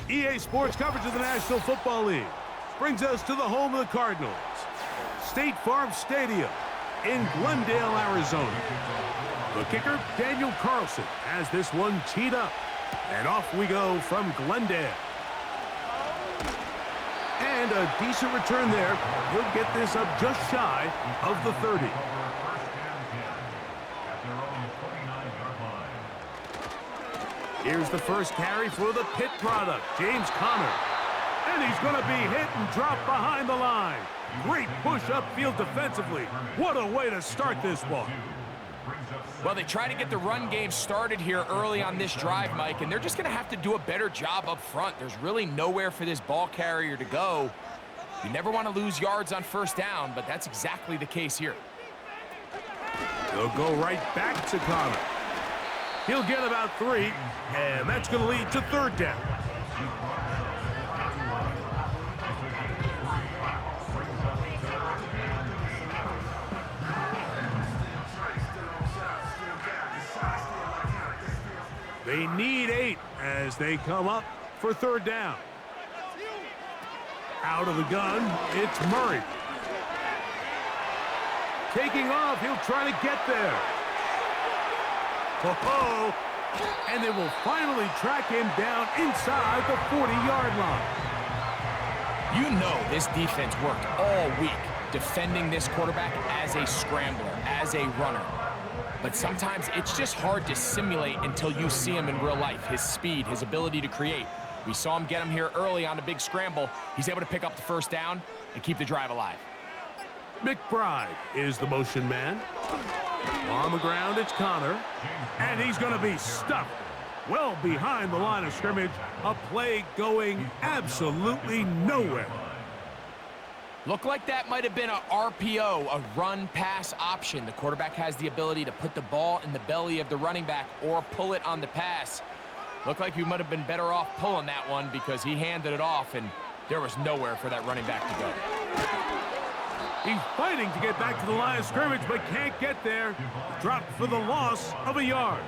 EA Sports coverage of the National Football League brings us to the home of the Cardinals, State Farm Stadium in Glendale, Arizona. The kicker, Daniel Carlson, has this one teed up. And off we go from Glendale. And a decent return there. He'll get this up just shy of the 30. Here's the first carry for the Pitt product, James Conner. And he's going to be hit and dropped behind the line. Great push upfield defensively. What a way to start this one. Well, they try to get the run game started here early on this drive, Mike, and they're just going to have to do a better job up front. There's really nowhere for this ball carrier to go. You never want to lose yards on first down, but that's exactly the case here. They'll go right back to Conner. He'll get about 3, and that's going to lead to third down. They need 8 as they come up for third down. Out of the gun, it's Murray. Taking off, he'll try to get there. Oh, and they will finally track him down inside the 40-yard line. You know this defense worked all week defending this quarterback as a scrambler, as a runner. But sometimes it's just hard to simulate until you see him in real life. His speed, his ability to create. We saw him get him here early on a big scramble. He's able to pick up the first down and keep the drive alive. McBride is the motion man. On the ground, it's Conner. And he's going to be stuffed well behind the line of scrimmage. A play going absolutely nowhere. Looked like that might have been a RPO, a run-pass option. The quarterback has the ability to put the ball in the belly of the running back or pull it on the pass. Looked like he might have been better off pulling that one because he handed it off, and there was nowhere for that running back to go. He's fighting to get back to the line of scrimmage, but can't get there. Dropped for the loss of a yard.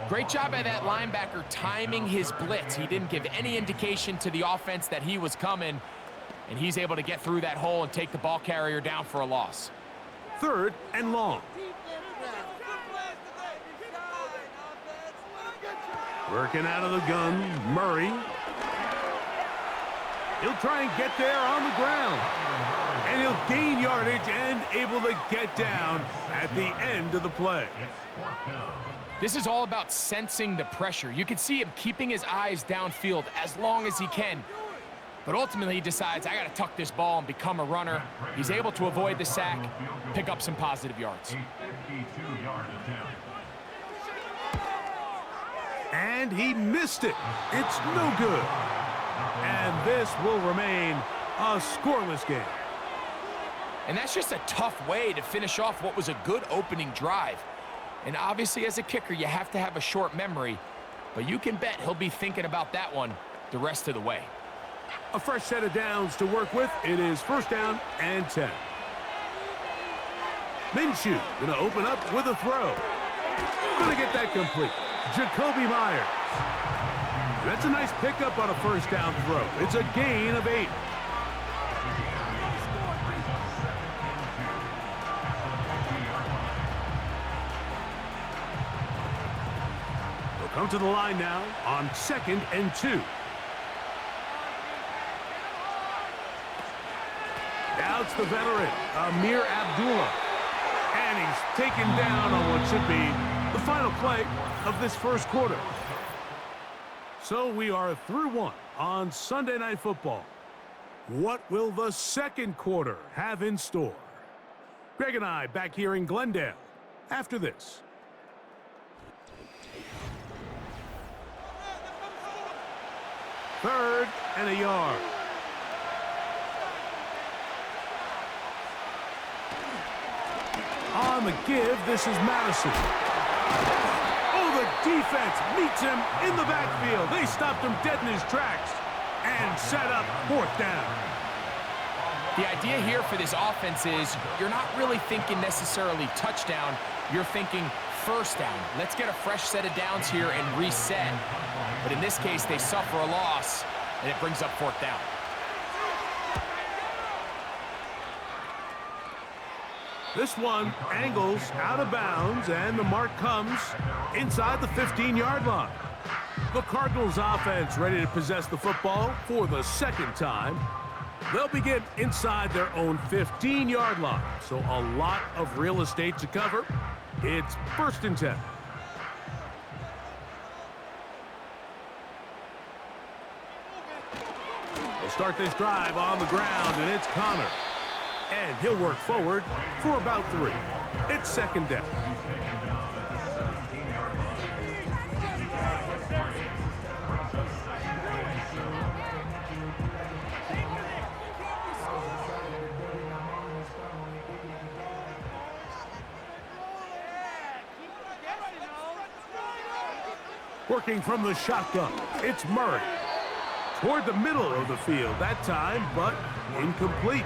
Great job by that linebacker timing his blitz. He didn't give any indication to the offense that he was coming, and he's able to get through that hole and take the ball carrier down for a loss. Third and long. Working out of the gun, Murray. He'll try and get there on the ground. And he'll gain yardage and able to get down at the end of the play. This is all about sensing the pressure. You can see him keeping his eyes downfield as long as he can. But ultimately, he decides, I got to tuck this ball and become a runner. He's able to avoid the sack, pick up some positive yards. And he missed it. It's no good. And this will remain a scoreless game. And that's just a tough way to finish off what was a good opening drive. And obviously, as a kicker, you have to have a short memory. But you can bet he'll be thinking about that one the rest of the way. A fresh set of downs to work with. It is first down and 10. Minshew going to open up with a throw. Going to get that complete. Jacoby Myers. That's a nice pickup on a first down throw. It's a gain of 8. They'll come to the line now on 2nd and 2. Now it's the veteran, Amir Abdullah. And he's taken down on what should be the final play of this first quarter. So we are through 1 on Sunday Night Football. What will the second quarter have in store? Greg and I back here in Glendale after this. Third and a yard. On the give, this is Madison. Oh, the defense meets him in the backfield. They stopped him dead in his tracks and set up fourth down. The idea here for this offense is you're not really thinking necessarily touchdown. You're thinking first down. Let's get a fresh set of downs here and reset. But in this case, they suffer a loss, and it brings up fourth down. This one angles out of bounds, and the mark comes inside the 15-yard line. The Cardinals offense ready to possess the football for the second time. They'll begin inside their own 15-yard line, so a lot of real estate to cover. It's 1st and 10. They'll start this drive on the ground, and it's Connor. And he'll work forward for about 3. It's 2nd down. Working from the shotgun, it's Murray. Toward the middle of the field that time, but incomplete.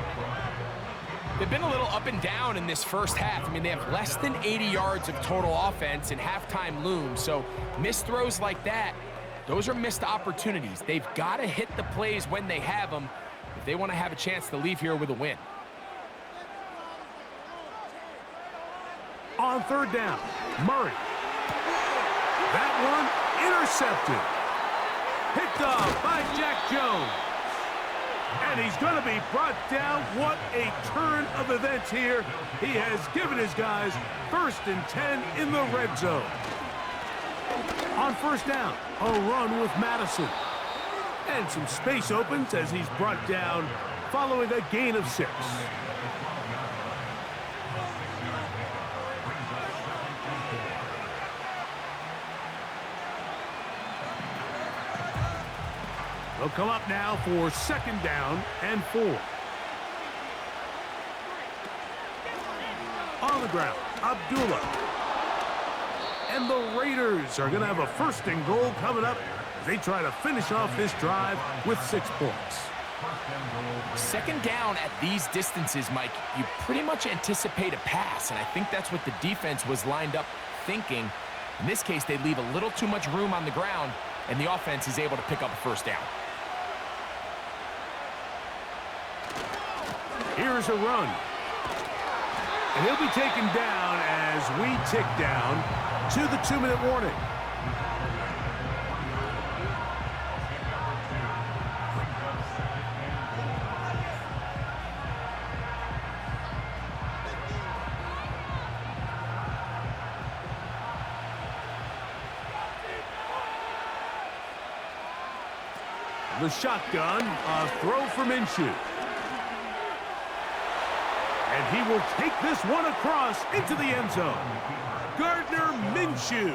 They've been a little up and down in this first half. I mean, they have less than 80 yards of total offense and halftime looms. So missed throws like that, those are missed opportunities. They've got to hit the plays when they have them if they want to have a chance to leave here with a win. On 3rd down, Murray. That one intercepted. Picked off by Jack Jones. And he's going to be brought down. What a turn of events here. He has given his guys 1st and 10 in the red zone. On 1st down, a run with Madison. And some space opens as he's brought down following a gain of 6. They'll come up now for 2nd down and 4. On the ground, Abdullah. And the Raiders are going to have a 1st and goal coming up as they try to finish off this drive with 6 points. 2nd down at these distances, Mike, you pretty much anticipate a pass, and I think that's what the defense was lined up thinking. In this case, they leave a little too much room on the ground, and the offense is able to pick up a 1st down. Here's a run. And he'll be taken down as we tick down to the 2-minute warning. The shotgun, a throw from Minshew. And he will take this one across into the end zone. Gardner Minshew.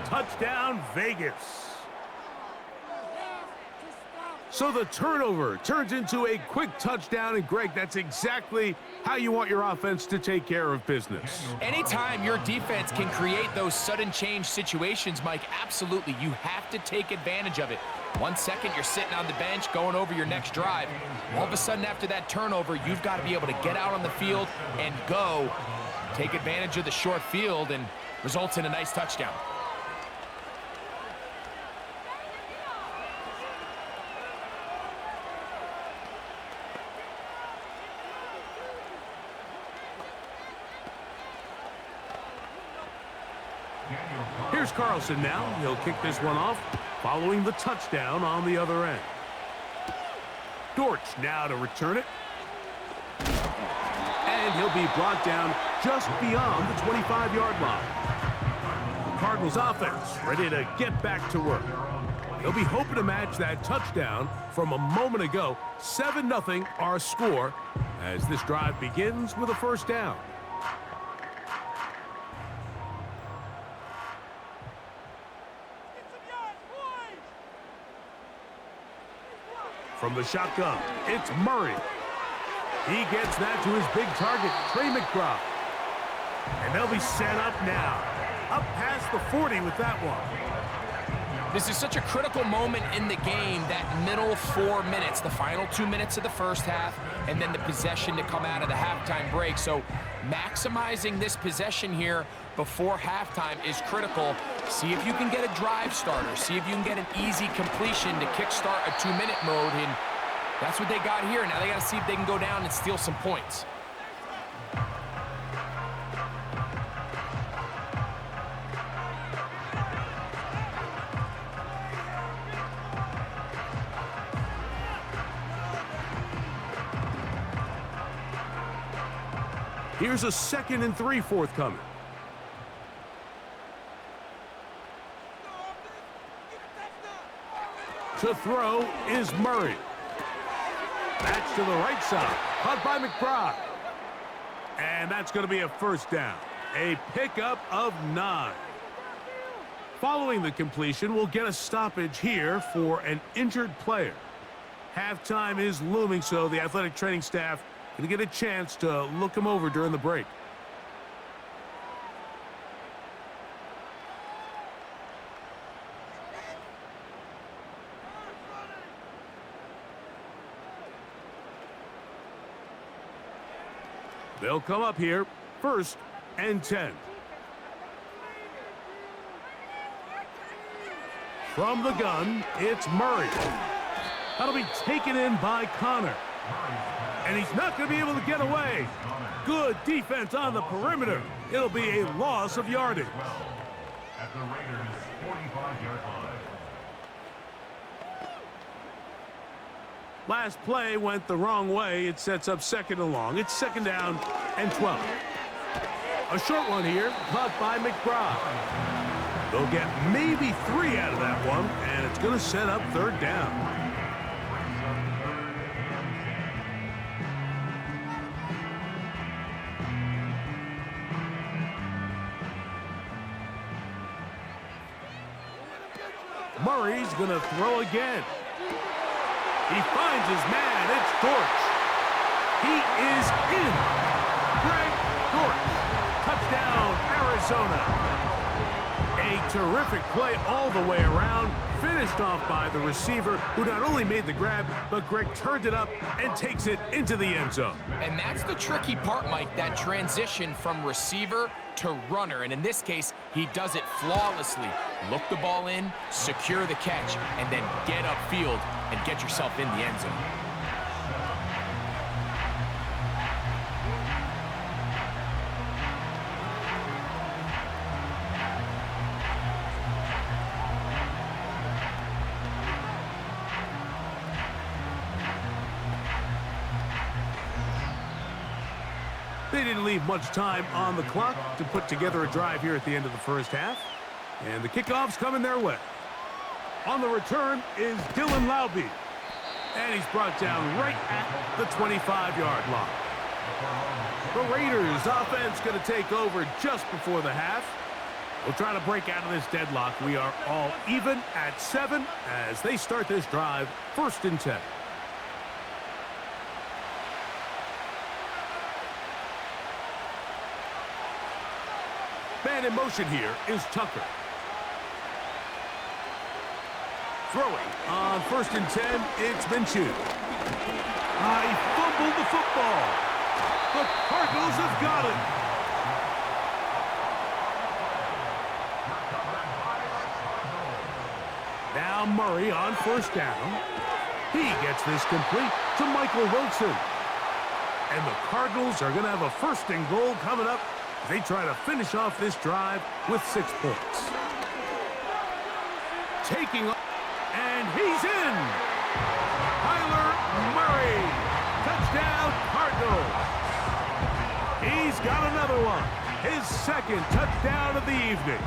Touchdown, Vegas. So the turnover turns into a quick touchdown. And, Greg, that's exactly how you want your offense to take care of business. Anytime your defense can create those sudden change situations, Mike, absolutely, you have to take advantage of it. 1 second, you're sitting on the bench, going over your next drive. All of a sudden, after that turnover, you've got to be able to get out on the field and go. Take advantage of the short field, and results in a nice touchdown. Here's Carlson now. He'll kick this one off, following the touchdown on the other end. Dortch now to return it. And he'll be brought down just beyond the 25-yard line. The Cardinals offense ready to get back to work. They'll be hoping to match that touchdown from a moment ago. 7-0 our score as this drive begins with a 1st down. From the shotgun, it's Murray. He gets that to his big target, Trey McBride. And they'll be set up now. Up past the 40 with that one. This is such a critical moment in the game, that middle 4 minutes, the final 2 minutes of the first half, and then the possession to come out of the halftime break. So maximizing this possession here before halftime is critical. See if you can get a drive starter. See if you can get an easy completion to kickstart a 2-minute mode, and that's what they got here. Now they got to see if they can go down and steal some points. Here's a 2nd and 3 forthcoming. To throw is Murray. That's to the right side. Caught by McBride. And that's going to be a first down. A pickup of 9. Following the completion, we'll get a stoppage here for an injured player. Halftime is looming, so the athletic training staff going to get a chance to look him over during the break. They'll come up here, 1st and 10. From the gun, it's Murray. That'll be taken in by Connor. And he's not going to be able to get away. Good defense on the perimeter. It'll be a loss of yardage. At the Raiders' 45-yard line. Last play went the wrong way. It sets up 2nd and long. It's 2nd down and 12. A short one here, caught by McBride. They'll get maybe 3 out of that one, and it's going to set up 3rd down. Murray's going to throw again. He finds his man. It's Dortch. He is in. Greg Dortch. Touchdown, Arizona. A terrific play all the way around. Finished off by the receiver, who not only made the grab, but Greg turned it up and takes it into the end zone. And that's the tricky part, Mike, that transition from receiver to runner. And in this case, he does it flawlessly. Look the ball in, secure the catch, and then get upfield and get yourself in the end zone. They didn't leave much time on the clock to put together a drive here at the end of the first half. And the kickoff's coming their way. On the return is Dylan Laube. And he's brought down right at the 25-yard line. The Raiders offense going to take over just before the half. We'll try to break out of this deadlock. We are all even at 7 as they start this drive, 1st and 10. Man in motion here is Tucker. Throwing on 1st and 10, it's Minshew. He fumbled the football. The Cardinals have got it. Now Murray on 1st down. He gets this complete to Michael Wilson. And the Cardinals are going to have a 1st and goal coming up. They try to finish off this drive with 6 points. Taking off, and he's in. Kyler Murray. Touchdown, Cardinals. He's got another one. His 2nd touchdown of the evening.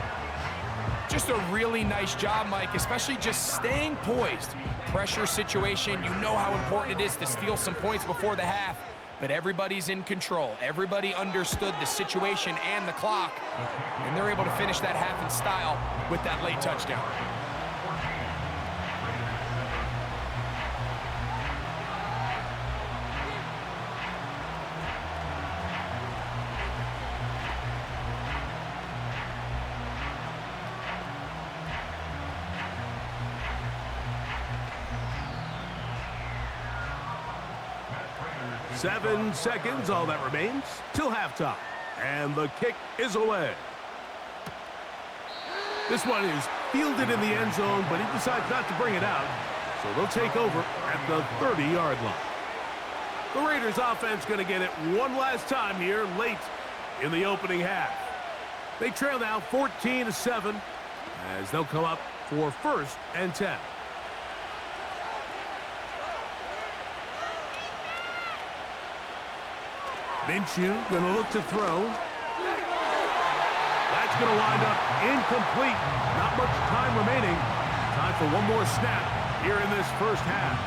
Just a really nice job, Mike, especially just staying poised. Pressure situation, you know how important it is to steal some points before the half. But everybody's in control. Everybody understood the situation and the clock. And they're able to finish that half in style with that late touchdown. Seven seconds, all that remains, till halftime. And the kick is away. This one is fielded in the end zone, but he decides not to bring it out. So they'll take over at the 30-yard line. The Raiders offense going to get it one last time here late in the opening half. They trail now 14-7 as they'll come up for 1st and 10. Minshew going to look to throw. That's going to wind up incomplete. Not much time remaining. Time for one more snap here in this first half.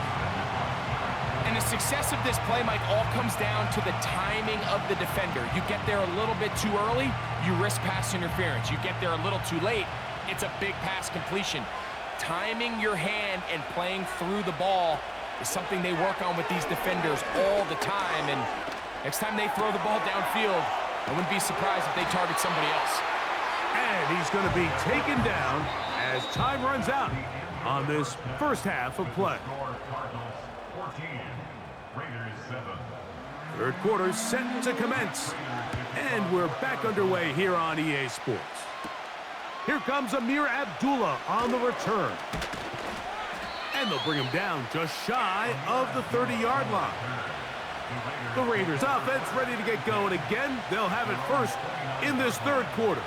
And the success of this play, Mike, all comes down to the timing of the defender. You get there a little bit too early, you risk pass interference. You get there a little too late, it's a big pass completion. Timing your hand and playing through the ball is something they work on with these defenders all the time. And next time they throw the ball downfield, I wouldn't be surprised if they target somebody else. And he's going to be taken down as time runs out on this first half of play. Cardinals 14, Raiders 7. Third quarter set to commence. And we're back underway here on EA Sports. Here comes Amir Abdullah on the return. And they'll bring him down just shy of the 30-yard line. The Raiders offense ready to get going again. They'll have it first in this third quarter.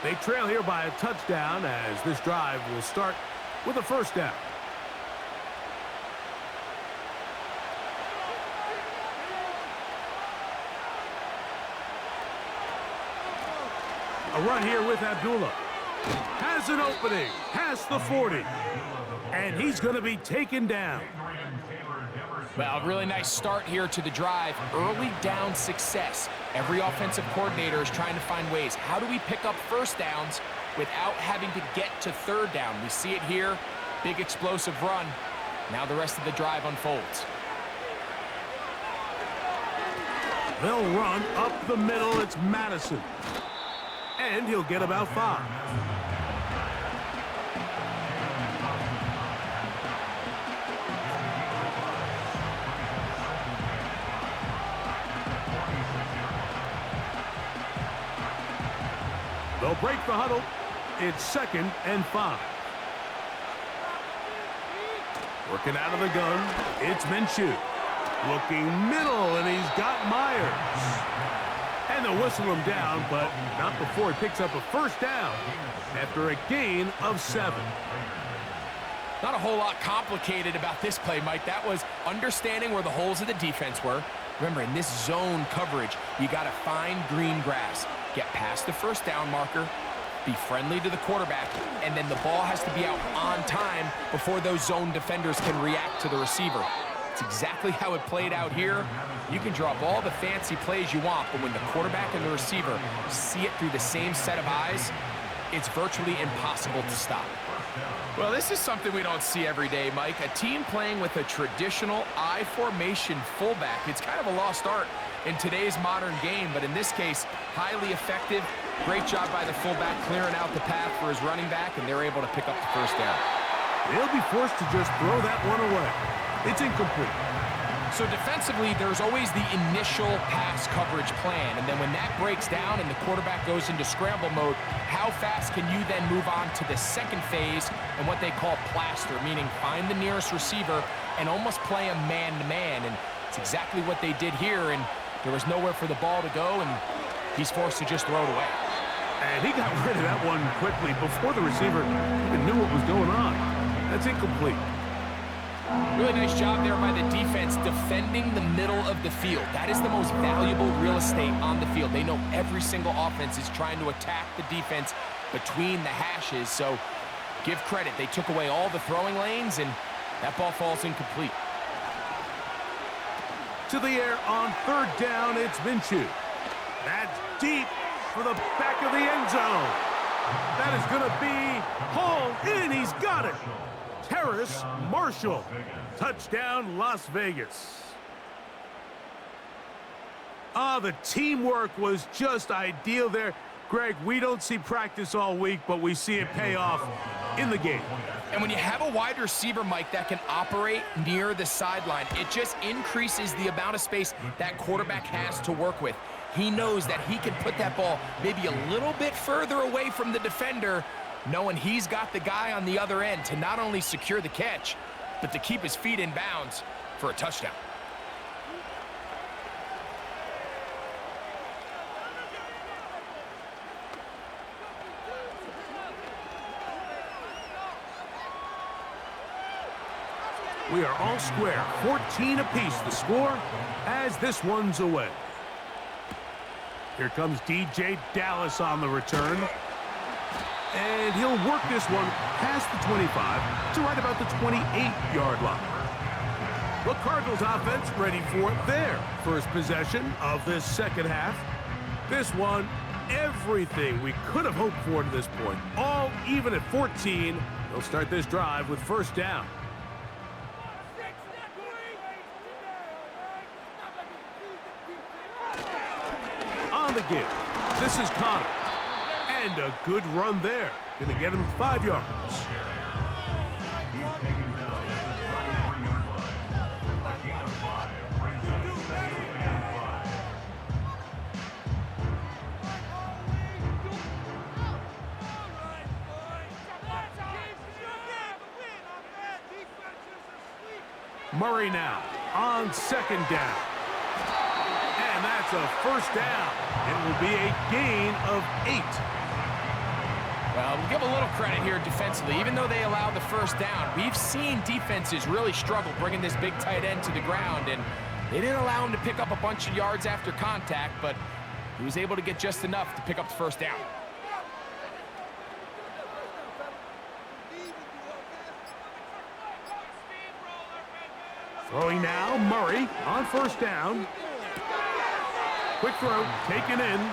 They trail here by a touchdown as this drive will start with a first down. A run here with Abdullah. Has an opening past the 40. And he's going to be taken down. Well, a really nice start here to the drive. Early down success. Every offensive coordinator is trying to find ways. How do we pick up first downs without having to get to third down? We see it here. Big explosive run. Now the rest of the drive unfolds. They'll run up the middle. It's Madison. And he'll get about 5. They'll break the huddle. It's 2nd and 5. Working out of the gun, it's Minshew. Looking middle, and he's got Myers. And they'll whistle him down, but not before he picks up a first down after a gain of 7. Not a whole lot complicated about this play, Mike. That was understanding where the holes of the defense were. Remember, in this zone coverage, you got to find green grass. Get past the first down marker, be friendly to the quarterback, and then the ball has to be out on time before those zone defenders can react to the receiver. It's exactly how it played out here. You can draw up all the fancy plays you want, but when the quarterback and the receiver see it through the same set of eyes, it's virtually impossible to stop. Well, this is something we don't see every day, Mike. A team playing with a traditional I formation fullback. It's kind of a lost art in today's modern game, but in this case, highly effective. Great job by the fullback clearing out the path for his running back, and they're able to pick up the first down. They'll be forced to just throw that one away. It's incomplete. So defensively, there's always the initial pass coverage plan, and then when that breaks down and the quarterback goes into scramble mode, how fast can you then move on to the second phase and what they call plaster, meaning find the nearest receiver and almost play a man-to-man, and it's exactly what they did here, and there was nowhere for the ball to go, and he's forced to just throw it away. And he got rid of that one quickly before the receiver even knew what was going on. That's incomplete. Really nice job there by the defense defending the middle of the field. That is the most valuable real estate on the field. They know every single offense is trying to attack the defense between the hashes, so give credit. They took away all the throwing lanes, and that ball falls incomplete. To the air on third down, it's Minshew. That's deep for the back of the end zone. That is going to be hauled in. He's got it. Terrace Marshall. Touchdown, Las Vegas. The teamwork was just ideal there. Greg, we don't see practice all week, but we see it pay off in the game. And when you have a wide receiver, Mike, that can operate near the sideline, it just increases the amount of space that quarterback has to work with. He knows that he can put that ball maybe a little bit further away from the defender knowing he's got the guy on the other end to not only secure the catch, but to keep his feet in bounds for a touchdown. We are all square, 14 apiece the score as this one's away. Here comes DJ Dallas on the return. And he'll work this one past the 25 to right about the 28-yard line. The Cardinals offense ready for their first possession of this second half. This one, everything we could have hoped for to this point. All even at 14. They'll start this drive with first down. On the give, this is Connor. And a good run there. Going to get him 5 yards. Murray now on second down. And that's a first down. It will be a gain of 8. Well, we'll give a little credit here defensively. Even though they allowed the first down, we've seen defenses really struggle bringing this big tight end to the ground, and they didn't allow him to pick up a bunch of yards after contact, but he was able to get just enough to pick up the first down. Throwing now, Murray on first down. Quick throw, taken in.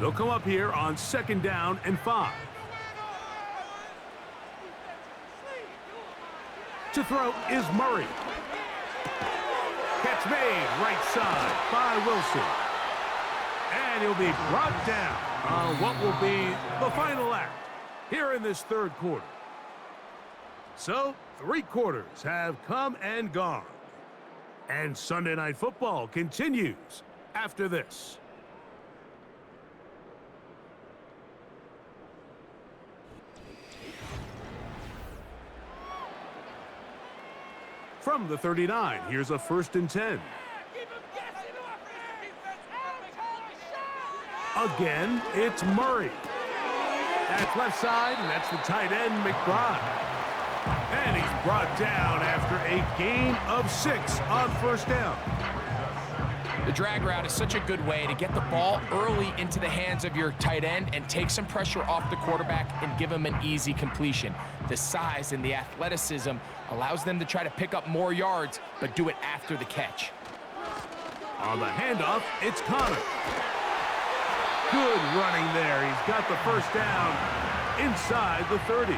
They'll come up here on second down and 5. To throw is Murray. Catch made right side by Wilson. And he'll be brought down on what will be the final act here in this third quarter. So, 3 quarters have come and gone. And Sunday Night Football continues after this. From the 39, here's a 1st and 10. Again, it's Murray. That's left side, and that's the tight end, McBride. And he's brought down after a gain of 6 on first down. The drag route is such a good way to get the ball early into the hands of your tight end and take some pressure off the quarterback and give him an easy completion. The size and the athleticism allows them to try to pick up more yards, but do it after the catch. On the handoff, it's Connor. Good running there. He's got the first down inside the 30.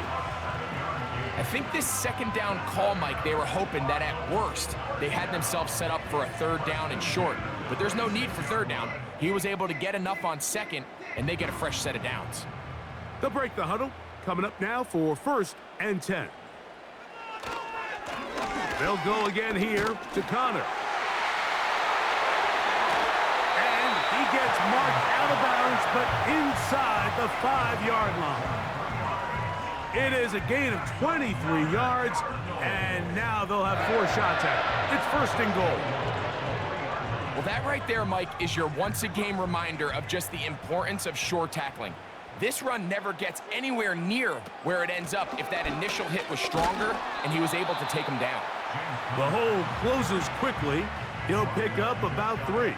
I think this second down call, Mike, they were hoping that at worst, they had themselves set up for a 3rd down and short. But there's no need for 3rd down. He was able to get enough on 2nd, and they get a fresh set of downs. They'll break the huddle. Coming up now for 1st and 10. They'll go again here to Connor. And he gets marked out of bounds, but inside the 5-yard line. It is a gain of 23 yards, and now they'll have 4 shots at it. It's 1st and goal. Well, that right there, Mike, is your once-a-game reminder of just the importance of shore tackling. This run never gets anywhere near where it ends up if that initial hit was stronger and he was able to take him down. The hole closes quickly. He'll pick up about 3.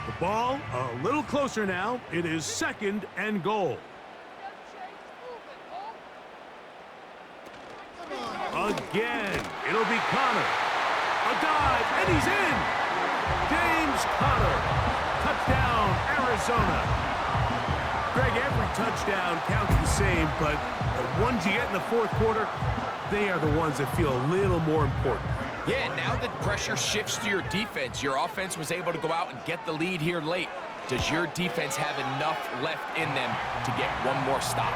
The ball a little closer now. It is 2nd and goal. Again, it'll be Connor. A dive, and he's in! James Conner. Touchdown, Arizona. Greg, every touchdown counts the same, but the ones you get in the 4th quarter, they are the ones that feel a little more important. Yeah, now that pressure shifts to your defense, your offense was able to go out and get the lead here late. Does your defense have enough left in them to get one more stop?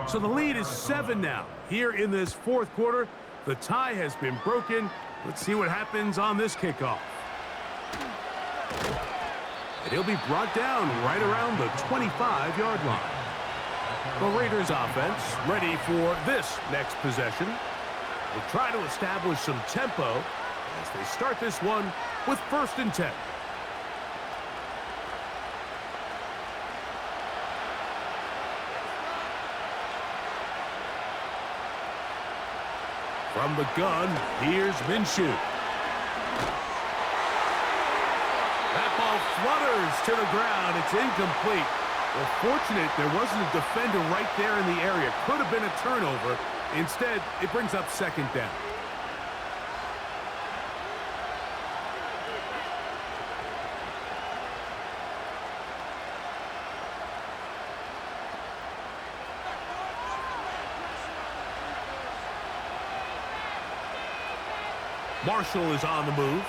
So the lead is 7 now. Here in this fourth quarter, the tie has been broken. Let's see what happens on this kickoff. And he'll be brought down right around the 25-yard line. The Raiders offense ready for this next possession. They'll try to establish some tempo as they start this one with 1st and 10. From the gun, here's Minshew. That ball flutters to the ground. It's incomplete. Well, fortunate there wasn't a defender right there in the area. Could have been a turnover. Instead, it brings up 2nd down. Marshall is on the move.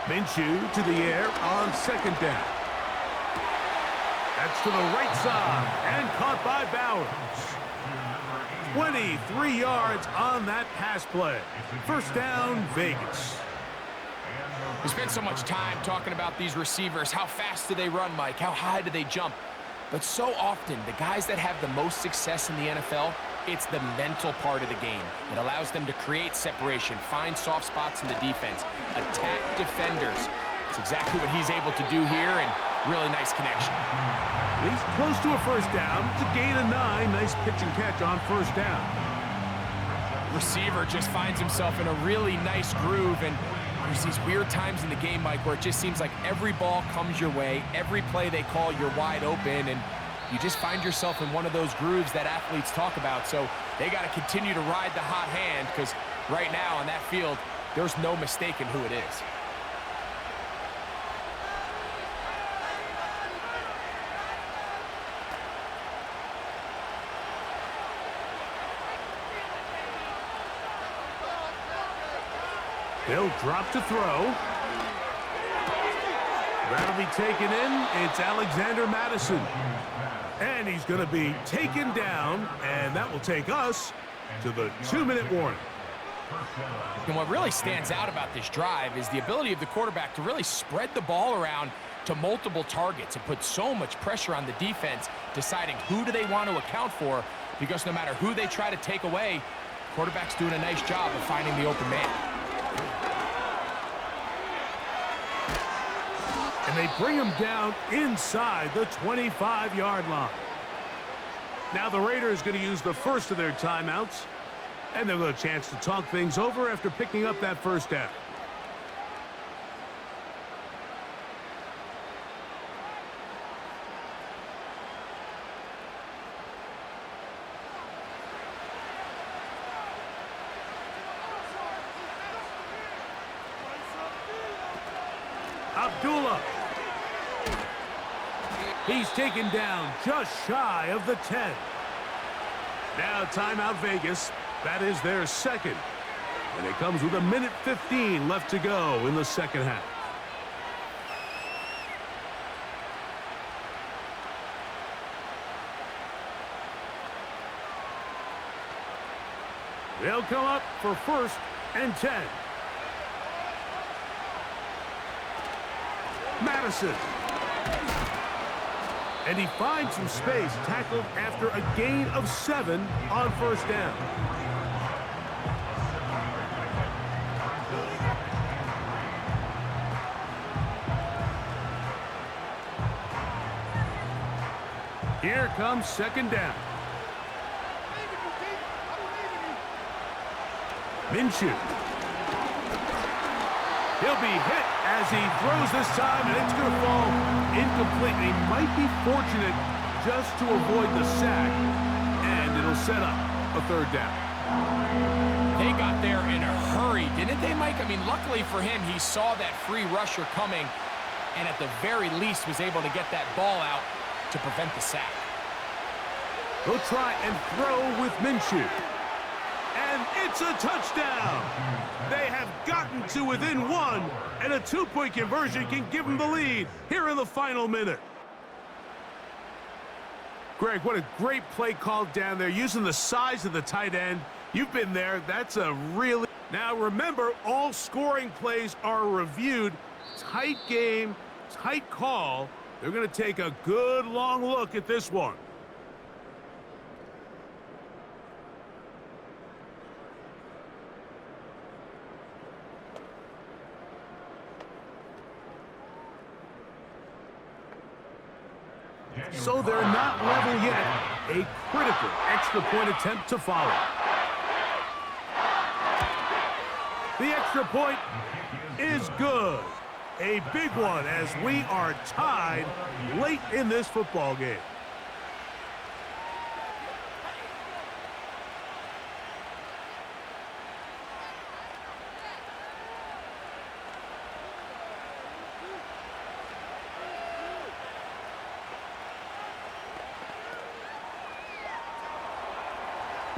Minshew to the air on 2nd down. That's to the right side and caught by Bowers. 23 yards on that pass play. 1st down, Vegas. We spent so much time talking about these receivers. How fast do they run, Mike? How high do they jump? But so often, the guys that have the most success in the NFL, it's the mental part of the game. It allows them to create separation, find soft spots in the defense, attack defenders. It's exactly what he's able to do here, and really nice connection. He's close to a 1st down. It's a gain of 9. Nice pitch and catch on 1st down. Receiver just finds himself in a really nice groove, and there's these weird times in the game, Mike, where it just seems like every ball comes your way, every play they call, you're wide open, and you just find yourself in one of those grooves that athletes talk about. So they got to continue to ride the hot hand, because right now on that field, there's no mistaking who it is. They'll drop to throw. That'll be taken in. It's Alexander Madison. And he's going to be taken down, and that will take us to the 2-minute warning. And what really stands out about this drive is the ability of the quarterback to really spread the ball around to multiple targets and put so much pressure on the defense, deciding who do they want to account for, because no matter who they try to take away, quarterback's doing a nice job of finding the open man. And they bring him down inside the 25-yard line. Now the Raiders going to use the first of their timeouts, and they'll get a chance to talk things over after picking up that 1st down. Abdullah. He's taken down just shy of the 10. Now timeout Vegas. That is their 2nd. And it comes with 1:15 left to go in the 2nd half. They'll come up for 1st and 10. Madison. And he finds some space, tackled after a gain of 7 on 1st down. Here comes 2nd down. Minshew. He'll be hit as he throws this time, and it's going to fall incomplete. He might be fortunate just to avoid the sack, and it'll set up a third down. They got there in a hurry, didn't they, Mike? I mean, luckily for him, he saw that free rusher coming, and at the very least was able to get that ball out to prevent the sack. He'll try and throw with Minshew. And it's a touchdown. They have gotten to within one, and a two-point conversion can give them the lead here in the final minute. Greg, what a great play called down there, using the size of the tight end. You've been there. That's a really... Now, remember, all scoring plays are reviewed. Tight game, tight call. They're going to take a good long look at this one. So they're not level yet. A critical extra point attempt to follow. The extra point is good. A big one as we are tied late in this football game.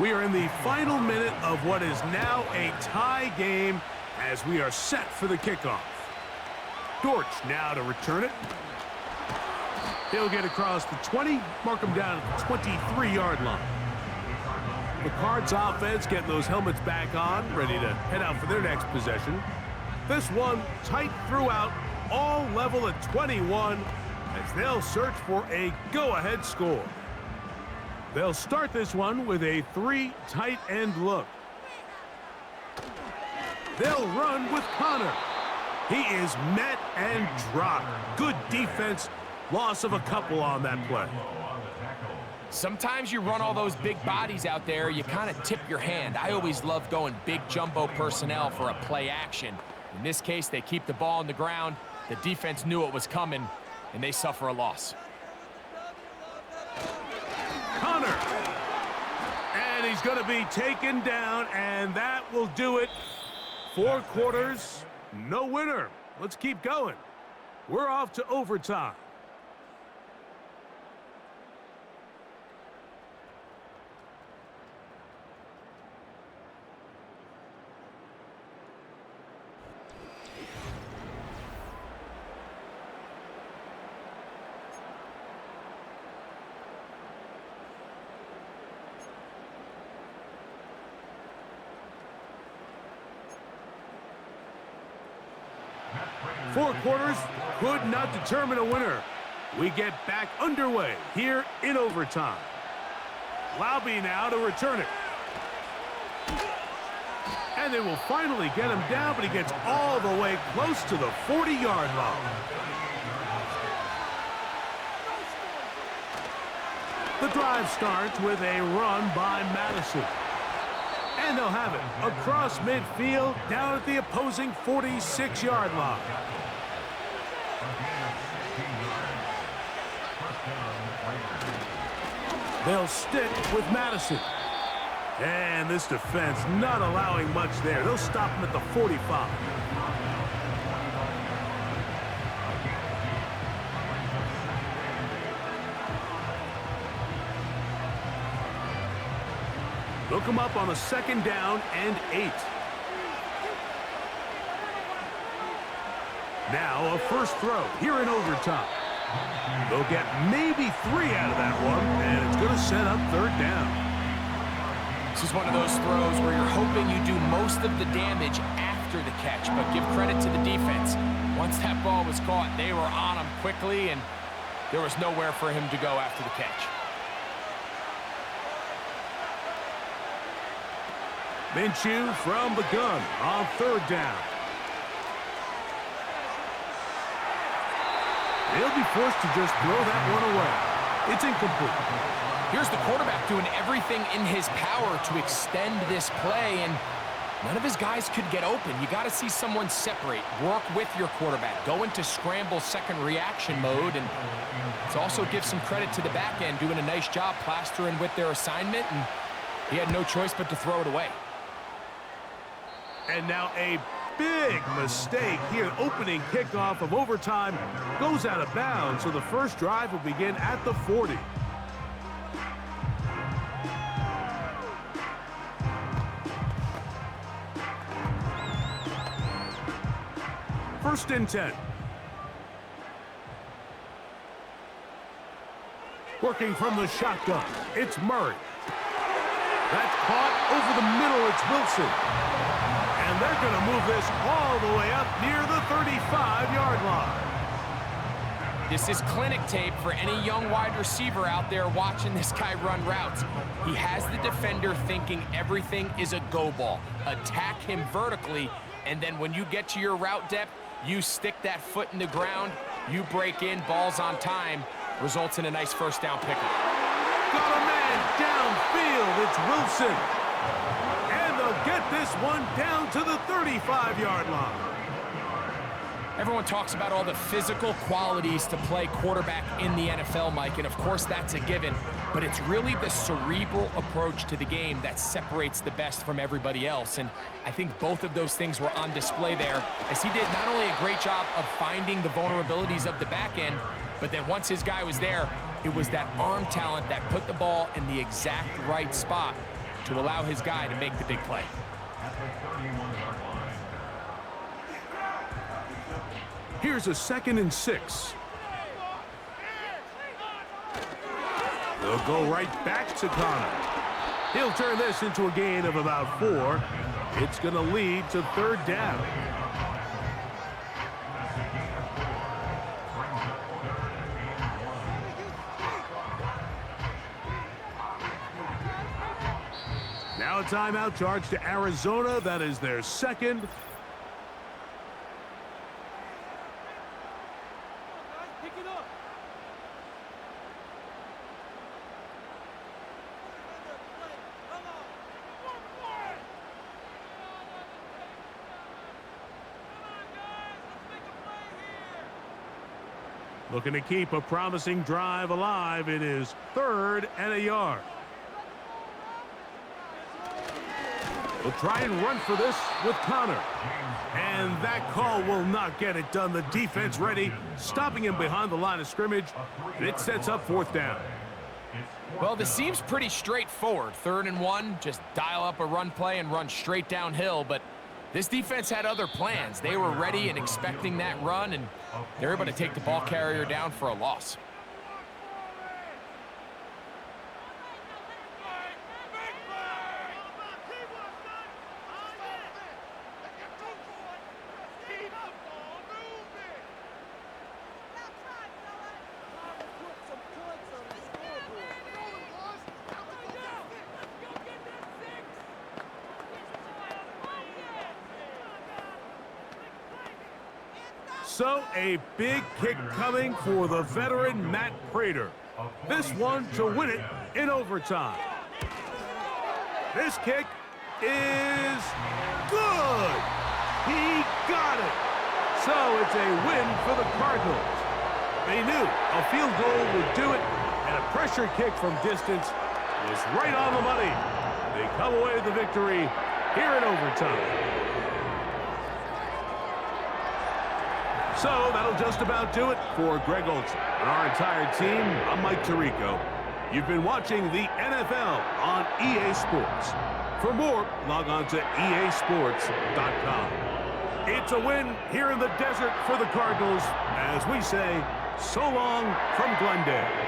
We are in the final minute of what is now a tie game as we are set for the kickoff. Dortch now to return it. He'll get across the 20, mark him down at the 23-yard line. The Cards offense getting those helmets back on, ready to head out for their next possession. This one tight throughout, all level at 21 as they'll search for a go-ahead score. They'll start this one with a three tight end look. They'll run with Connor. He is met and dropped. Good defense. Loss of a couple on that play. Sometimes you run all those big bodies out there, you kind of tip your hand. I always love going big jumbo personnel for a play action. In this case, they keep the ball on the ground. The defense knew it was coming, and they suffer a loss. Connor. And he's going to be taken down, and that will do it. 4 quarters, no winner. Let's keep going. We're off to overtime. Four quarters could not determine a winner. We get back underway here in overtime. Laube now to return it. And they will finally get him down, but he gets all the way close to the 40-yard line. The drive starts with a run by Madison. And they'll have it across midfield down at the opposing 46-yard line. They'll stick with Madison. And this defense not allowing much there. They'll stop him at the 45. Look him up on a 2nd down and 8. Now a first throw here in overtime. They'll get maybe 3 out of that one, and it's going to set up 3rd down. This is one of those throws where you're hoping you do most of the damage after the catch, but give credit to the defense. Once that ball was caught, they were on him quickly, and there was nowhere for him to go after the catch. Minshew from the gun on 3rd down. They'll be forced to just throw that one away. It's incomplete. Here's the quarterback doing everything in his power to extend this play, and None of his guys could get open. You got to see someone separate, work with your quarterback, go into scramble second reaction mode, and it also gives some credit to the back end doing a nice job plastering with their assignment, and he had no choice but to throw it away. And now a big mistake here. Opening kickoff of overtime goes out of bounds, so the first drive will begin at the 40. First and 10. Working from the shotgun, it's Murray. That's caught over the middle, it's Wilson. And they're going to move this all the way up near the 35-yard line. This is clinic tape for any young wide receiver out there watching this guy run routes. He has the defender thinking everything is a go ball. Attack him vertically, and then when you get to your route depth, you stick that foot in the ground, you break in, ball's on time, results in a nice first down pickup. Got a man downfield, it's Wilson. And they'll get this one down to the 35-yard line. Everyone talks about all the physical qualities to play quarterback in the NFL, Mike, and of course that's a given, but it's really the cerebral approach to the game that separates the best from everybody else, and I think both of those things were on display there, as he did not only a great job of finding the vulnerabilities of the back end, but then once his guy was there, it was that arm talent that put the ball in the exact right spot to allow his guy to make the big play. Here's a 2nd and 6. They'll go right back to Connor. He'll turn this into a gain of about 4. It's going to lead to 3rd down. Now a timeout charge to Arizona. That is their 2nd. Looking to keep a promising drive alive. It is 3rd and a yard. We'll try and run for this with Connor. And that call will not get it done. The defense ready, stopping him behind the line of scrimmage. And it sets up 4th down. Well, this seems pretty straightforward. 3rd and 1, just dial up a run play and run straight downhill. But this defense had other plans. They were ready and expecting that run, and they were able to take the ball carrier down for a loss. So a big kick coming for the veteran Matt Prater. This one to win it in overtime. This kick is good. He got it. So it's a win for the Cardinals. They knew a field goal would do it, and a pressure kick from distance was right on the money. They come away with the victory here in overtime. So that'll just about do it for Greg Olson and our entire team. I'm Mike Tirico. You've been watching the NFL on EA Sports. For more, log on to easports.com. It's a win here in the desert for the Cardinals as we say so long from Glendale.